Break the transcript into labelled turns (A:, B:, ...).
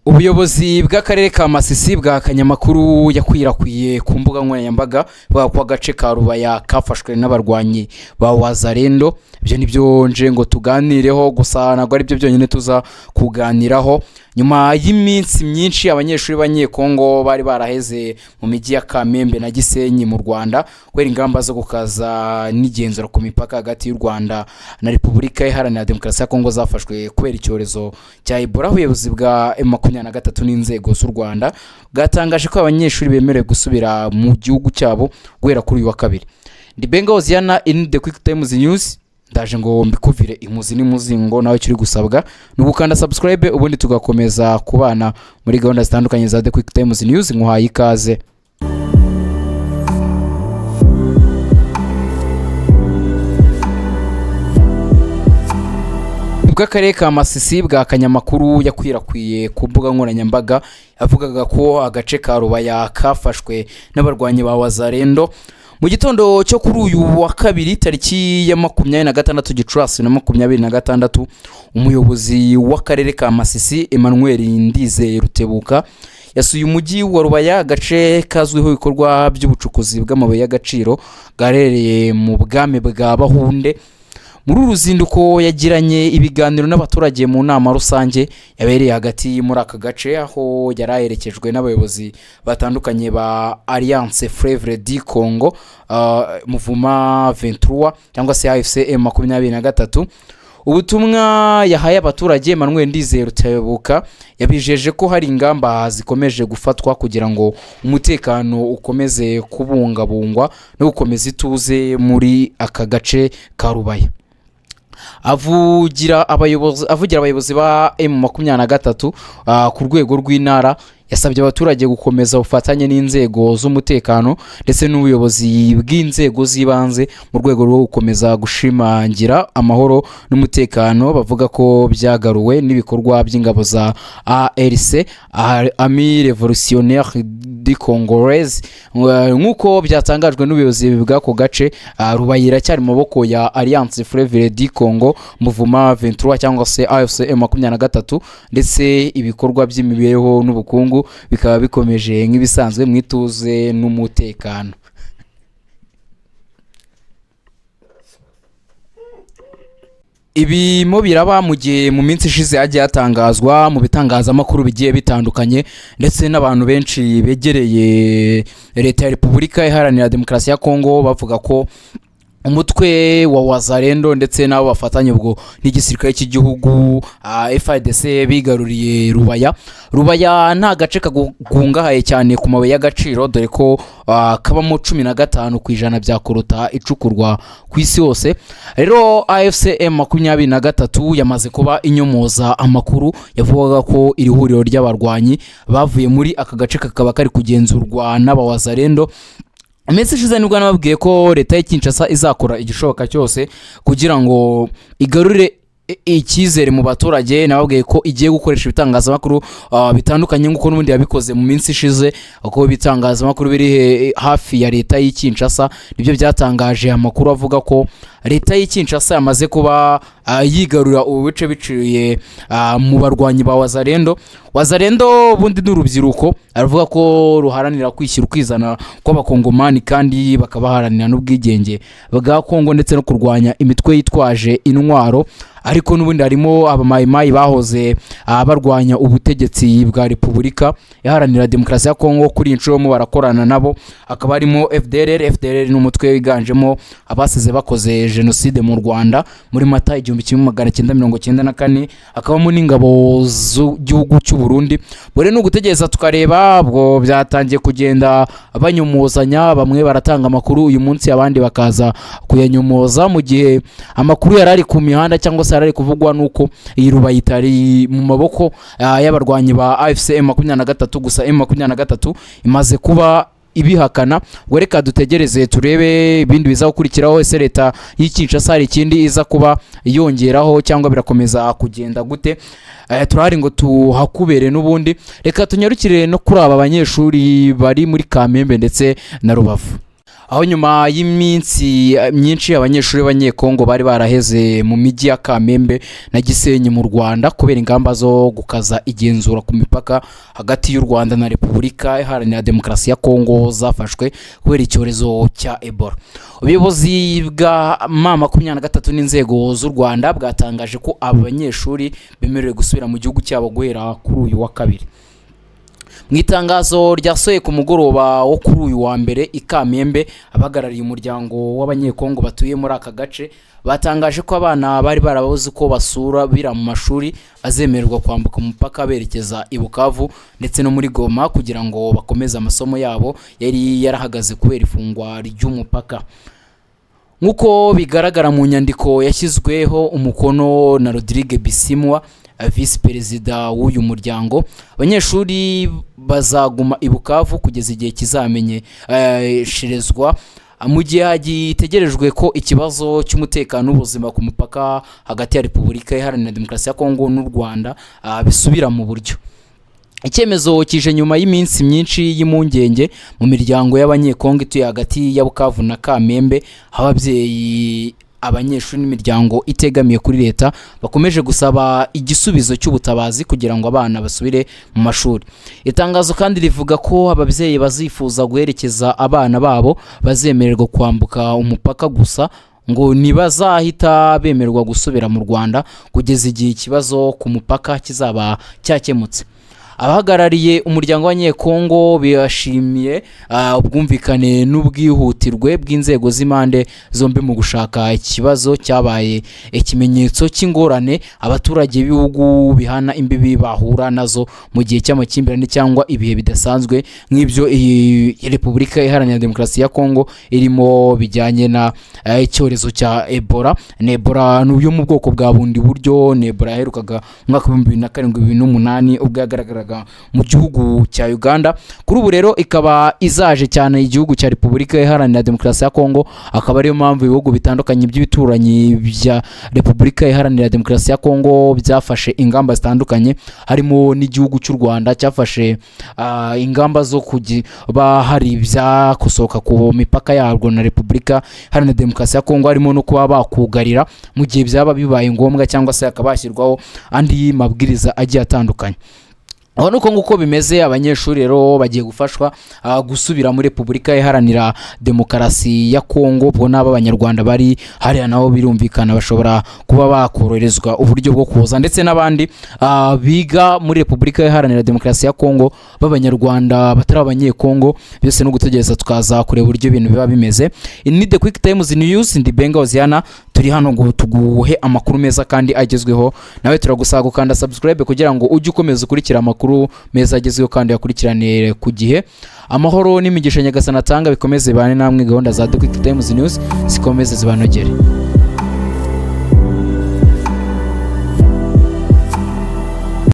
A: Ubuyobozi bw'akarere ka Masisi bwahakanye amakuru yakwirakwiye ku mbuga nkoranyambaga bavuga ko agace ka Rubaya kafashwe n'abarwanyi ba Wazalendo. Ibyo nibyo nje ngo tuganireho, gusa ntabwo ari byo byonyine tuza kuganiraho. Nyuma y'iminsi myinshi abanyeshuri b'Abanyekongo bari baraheze mu mijyi ya Kamembe na Gisenyi mu Rwanda kubera ingamba zo gukaza n'igenzura ku mipaka hagati y'u Rwanda na Repubulika Iharanira Demokarasi ya Kongo zafashwe kubera icyorezo cya Ebola. Ubuyobozi bwa M23 n'inzego z'u Rwanda bwatangaje ko abanyeshuri bemerewe gusubira mu gihugu cyabo guhera kuri uyu wa kabiri. Ndi Benga Oziana in the Quick Times News. Ndaje ngo mbikuvire imuzi n'imuzingo nawe kiri gusabwa n'ugukanda subscribe ubundi tugakomeza kubana muri gahunda zitandukanye za The Quick Times News. Nkuhaye ikaze. Bw'akarere ka Masisi bwahakanye amakuru yakwirakwiye ku mbuga nkoranyambaga yavugaga ko agace ka Rubaya kafashwe n'abarwanyi ba Wazalendo. Mu gitondo cyo kuri uyu wa kabiri tariki ya 26 Gicurasi na 26 umuyobozi w'akarere ka Masisi Emmanuel Ndize Rutebuka yasuye umujyi wa Rubaya, agace kazwiho ibikorwa by'ubucukuzi bw'amabuye y'agaciro garereye mu bwami bwa Bahunde. Muri uruzinduko yagiranye ibiganiro n'abaturage mu nama rusange yabereye hagati muri aka gace, aho yaraherekejwe n'abayobozi batandukanye ba Alliance Fleuve du Congo, Mouvement 23 cyangwa se AFC M23. Ubutumwa yahaye abaturage Emmanuel Ndize Rutebuka yabijeje ko hari ingamba zikomeje gufatwa kugira ngo umutekano ukomeze kubungabungwa no gukomeza ituze muri aka gace ka Rubaya. Avugira abayobozi ba M23 ku rwego rw'intara yasabye abaturage gukomeza ubufatanye n'inzego z'umutekano ndetse n'ubuyobozi bw'inzego z'ibanze mu rwego rwo gukomeza gushimangira amahoro n'umutekano. Bavuga ko byagaruwe n'ibikorwa by'ingabo za ARC, Armée Révolutionnaire du Congolais, nk'uko byatangajwe n'ubuyobozi bw'ako gace. Rubayira cyari mu maboko ya Alliance Fleuve du Congo, Mouvement 23 cyangwa se AFC M23, ndetse ibikorwa by'imibereho n'ubukungu bikaba bikomeje nk'ibisanzwe mwituze n'umutekano. Ibimo biraba mu gihe mu minsi ishize hagiye hatangazwa mu bitangazamakuru bigiye bitandukanye ndetse n'abantu benshi begereye leta ya Repubulika Iharanira Demokarasi ya Kongo bavuga ko umutwe wa Wazalendo ndetse nabo bafatanye ubwo n'igisirikare cy'igihugu FARDC bigaruriye Rubaya. Rubaya nta gace kagungahaye cyane ku mabuye y'agaciro, dore ko kabamo 15% bya korota icukurwa ku isi hose. Rero AFC M23 yamaze kuba inyomoza amakuru yavugaga ko iri huriro ry'abarwanyi bavuye muri aka gace kakaba kari kugenzurwa n'aba Wazalendo. Iminsi ishize nibwo nababwiye ko leta ya Kinshasa izakora igishoboka cyose kugira ngo igarure icyizere mu baturage. Nababwiye ko igiye gukoresha ibitangazamakuru bitandukanye nk'uko n'ubundi yabikoze mu minsi ishize, uko ibitangazamakuru biri hafi ya leta ya Kinshasa nibyo byatangaje amakuru avuga ko leta ya Kinshasa yamaze kuba yigarura ubuce biciye mu barwanyi ba Wazalendo. Wazalendo bundi n'urubyiruko aravuga ko ruharanira kwishyira ukizana kw'abakongomani kandi bakabaharanira n'ubwigenge bwa Kongo ndetse no kurwanya imitwe yitwaje intwaro. Ariko n'ubundi harimo abamayimayi bahoze barwanya ubutegetsi bwa Repubulika Iharanira Demokarasi ya Kongo, kuri inshuro mu barakorana nabo. Akaba harimo FDLR n'umutwe wiganjemo abasize bakoze genocide mu Rwanda muri Mata 1994. Akabamo n'ingabo z'igihugu cy'u Burundi. Bore no gutegereza tukareba, bwo byatangiye kugenda banyomozanya, bamwe baratanga amakuru uyu munsi abandi bakaza kuyanyomoza, mu gihe amakuru yarari ku mihanda cyangwa se yarari kuvugwa nuko iyi Rubaya itari mu maboko y'abarwanyi ba AFC M23. Gusa M23 imaze kuba ibihakana. Ngo reka dutegereze turebe ibindi biza gukurikiraho. Ese leta y'Kinshasa hari ikindi iza kuba yongeraho cyangwa birakomeza kugenda gute? Turahari ngo tuhakubere n'ubundi. Reka tunyarukire no kuri aba banyeshuri bari muri Kamembe ndetse na Rubavu. aho nyuma y'iminsi myinshi abanyeshuri b'abanyekongo bari baraheze mu mijyi ya Kamembe na Gisenyi mu Rwanda kubera ingamba zo gukaza igenzura ku mipaka hagati y'u Rwanda na Repubulika Iharanira Demokarasi ya Kongo zafashwe kubera icyorezo cya Ebola. Ubuyobozi bwa M23 n'inzego z'u Rwanda bwatangaje ko abanyeshuri bemerewe gusubira mu gihugu cyabo guhera kuri uyu wa kabiri. Mu itangazo ryasohoye ku mugoroba wo kuri uyu wa mbere i Kamembe, abahagarariye umuryango w'abanyekongo batuye muri aka gace batangaje ko abana bari barabuze ko basura bira mu mashuri azemererwa kwambuka umupaka berekeza i Bukavu ndetse no muri Goma kugira ngo bakomeze amasomo yabo yari yarahagaze kubera ifungwa ry'umupaka. Nkuko bigaragara mu nyandiko yashyizweho umukono na Rodrigue Bisimwa, Vice Perezida w'uyu muryango, abanyeshuri bazaguma i Bukavu kugeza igihe kizamenyesherezwa mu gihe hagitegerejwe ko ikibazo cy'umutekano n'ubuzima ku mupaka hagati ya Repubulika Iharanira Demokarasi ya Kongo n'u Rwanda bisubira mu buryo. Icyemezo kije nyuma y'iminsi myinshi y'impungenge mu miryango y'abanyekongo ituye hagati ya Bukavu na Kamembe, ababyeyi, abanyeshuri n'imiryango itegamiye kuri leta bakomeje gusaba igisubizo cy'ubutabazi kugira ngo abana basubire mu mashuri. Itangazo kandi rivuga ko ababyeyi bazifuza guherekeza abana babo bazemererwa kwambuka umupaka gusa ngo ntibazahita bemererwa gusubira mu Rwanda kugeza igihe ikibazo ku mupaka kizaba cyakemutse. Abahagarariye umuryango w'abanyekongo bashimiye ubwumvikane n'ubwihutirwe bw'inzego z'impande zombi mu gushaka ikibazo cyabaye ikimenyetso cy'ingorane abaturage b'ibihugu bihana imbibi bahura nazo mu gihe cy'amakimbirane cyangwa ibihe bidasanzwe nk'ibyo Repubulika Iharanira Demokarasi ya Kongo irimo bijyanye na icyorezo cya Ebola. Ebola n'uyo mu bwoko bwa bundi buryo. Ebola yaherukaga mu mwaka wa 2007-2008 ubwo yagaragaraga mu gihugu cya Uganda. Kuri ubu rero ikaba izaje cyane igihugu cya Repubulika Iharanira Demokarasi ya Kongo, akaba ariyo mpamvu ibihugu bitandukanye by'ibituranyi bya Repubulika Iharanira Demokarasi ya Kongo byafashe ingamba zitandukanye, harimo n'igihugu cy'u Rwanda cyafashe ingamba zo kuba hari ibyakosoka ku mipaka yarwo na Repubulika Iharanira Demokarasi ya Kongo, harimo no kuba bakugarira mu gihe byaba bibaye ngombwa cyangwa se akabashyirwaho andi mabwiriza agiye atandukanye. Aho nuko nguko bimeze, abanyeshuri rero bagiye gufashwa gusubira muri Repubulika Iharanira Demokarasi ya Kongo. Ubwo n'aba Abanyarwanda bari hariya nabo birumvikana bashobora kuba bakoroherezwa uburyo bwo kuza, ndetse n'abandi biga muri Repubulika Iharanira Demokarasi ya Kongo b'Abanyarwanda batari abanyekongo, byose no gutegereza tukaza kureba uburyo ibintu biba bimeze. In the quick times news, ndi Benga Oziana, turi hano ngo tuguhe amakuru meza kandi agezweho. Nawe turagusaba gukanda subscribe kugira ngo ujye ukomeza ukurikira amakuru meza agezweho kandi yakurikiranire ku gihe. Amahoro n'imigisha Nyagasani atanga bikomeze bane namwe, gahunda za The Quick Times News zikomeze zibanogere.